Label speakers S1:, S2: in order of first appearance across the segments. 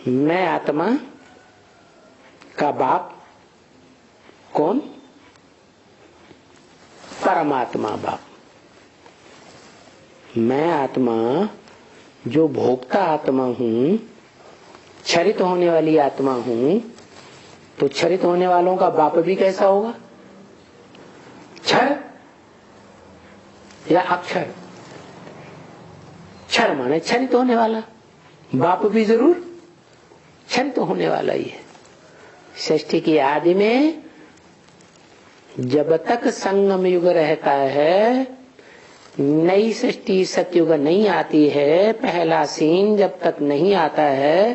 S1: मैं आत्मा का बाप कौन? परमात्मा बाप। मैं आत्मा जो भोक्ता आत्मा हूं, क्षरित होने वाली आत्मा हूं, तो क्षरित होने वालों का बाप भी कैसा होगा? क्षर या अक्षर? क्षर माने क्षरित होने वाला, बाप भी जरूर क्षरित होने वाला ही है। सृष्टि की आदि में जब तक संगम युग रहता है, नई सृष्टि सतयुग नहीं आती है, पहला सीन जब तक नहीं आता है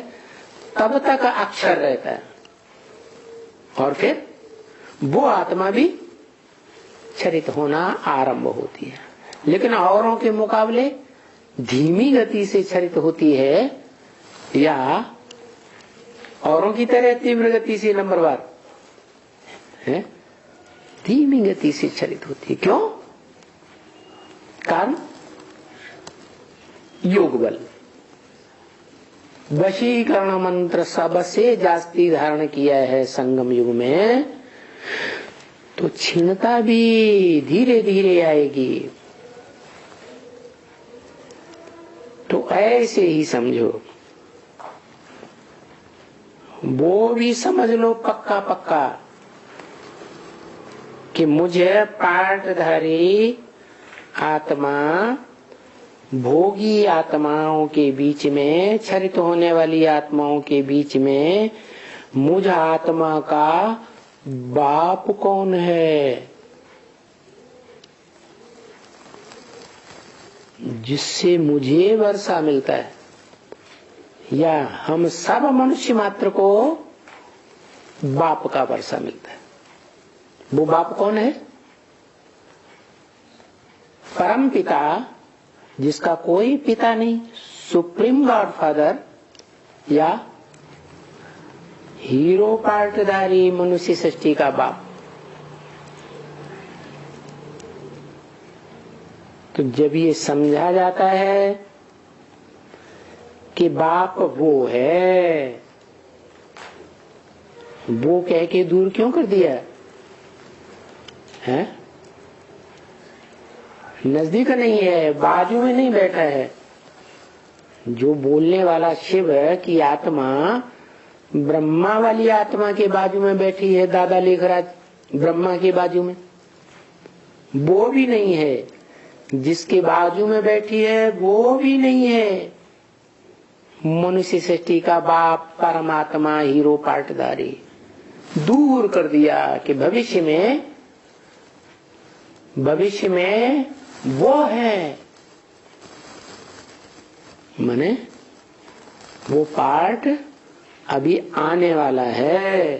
S1: तब तक अक्षर रहता है, और फिर वो आत्मा भी क्षरित होना आरंभ होती है। लेकिन औरों के मुकाबले धीमी गति से क्षरित होती है या औरों की तरह तीव्र गति से? नंबरवार है, धीमी गति से क्षरित होती है। क्यों? कारण योग बल, वशीकरण मंत्र सबसे जास्ती धारण किया है संगम युग में, तो क्षीणता भी धीरे धीरे आएगी। तो ऐसे ही समझो, वो भी समझ लो पक्का पक्का कि मुझे पाठधारी आत्मा भोगी आत्माओं के बीच में, क्षरित होने वाली आत्माओं के बीच में मुझ आत्मा का बाप कौन है, जिससे मुझे वर्षा मिलता है, या हम सब मनुष्य मात्र को बाप का वर्षा मिलता है। वो बाप कौन है? परम पिता, जिसका कोई पिता नहीं, सुप्रीम गॉड फादर, या हीरो पार्टधारी मनुष्य सृष्टि का बाप। तो जब ये समझा जाता है कि बाप वो है, वो कह के दूर क्यों कर दिया है? नजदीक नहीं है, बाजू में नहीं बैठा है। जो बोलने वाला शिव की आत्मा ब्रह्मा वाली आत्मा के बाजू में बैठी है, दादा लेखराज ब्रह्मा के बाजू में, वो भी नहीं है। जिसके बाजू में बैठी है वो भी नहीं है। मनुष्य सृष्टि का बाप परमात्मा हीरो पार्टधारी दूर कर दिया कि भविष्य में वो है, माने वो पार्ट अभी आने वाला है,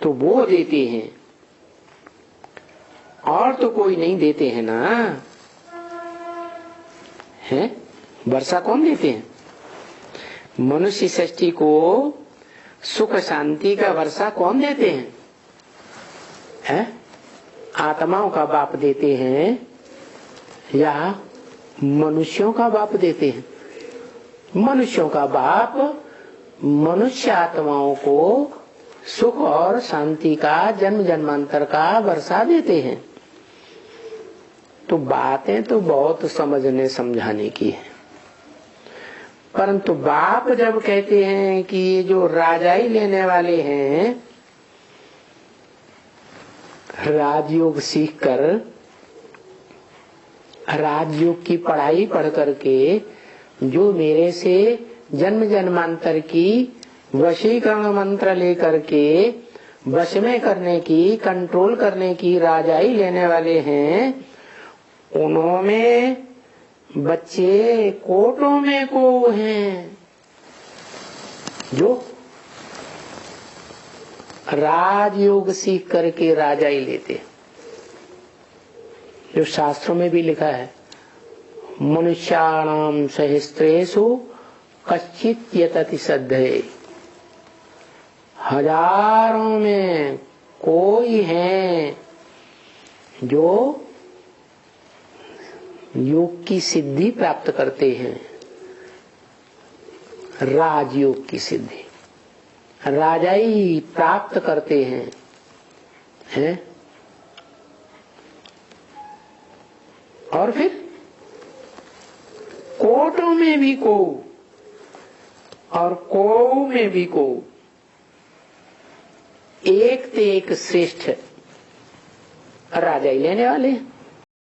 S1: तो वो देते हैं, और तो कोई नहीं देते हैं ना। है वर्षा कौन देते हैं? मनुष्य सृष्टि को सुख शांति का वर्षा कौन देते हैं? है आत्माओं का बाप देते हैं या मनुष्यों का बाप देते हैं? मनुष्यों का बाप मनुष्य आत्माओं को सुख और शांति का जन्म जन्मांतर का वर्षा देते हैं। तो बातें तो बहुत समझने समझाने की है, परंतु बाप जब कहते हैं कि ये जो राजाई लेने वाले हैं, राजयोग सीखकर, राजयोग की पढ़ाई पढ़ करके जो मेरे से जन्म जन्मांतर की वशीकरण मंत्र लेकर के वश में करने की, कंट्रोल करने की राजाई लेने वाले हैं, उन्होंने बच्चे कोटों में को हैं जो राजयोग सीख करके राजाई लेते। जो शास्त्रों में भी लिखा है, मनुष्याणाम सहस्त्रेषु कश्चित् यतति सद्धये, हजारों में कोई है जो योग की सिद्धि प्राप्त करते हैं। राजयोग की सिद्धि, राजाई प्राप्त करते हैं? और फिर कोटों में भी को और को में भी को, एक ते एक श्रेष्ठ राजाई लेने वाले हैं।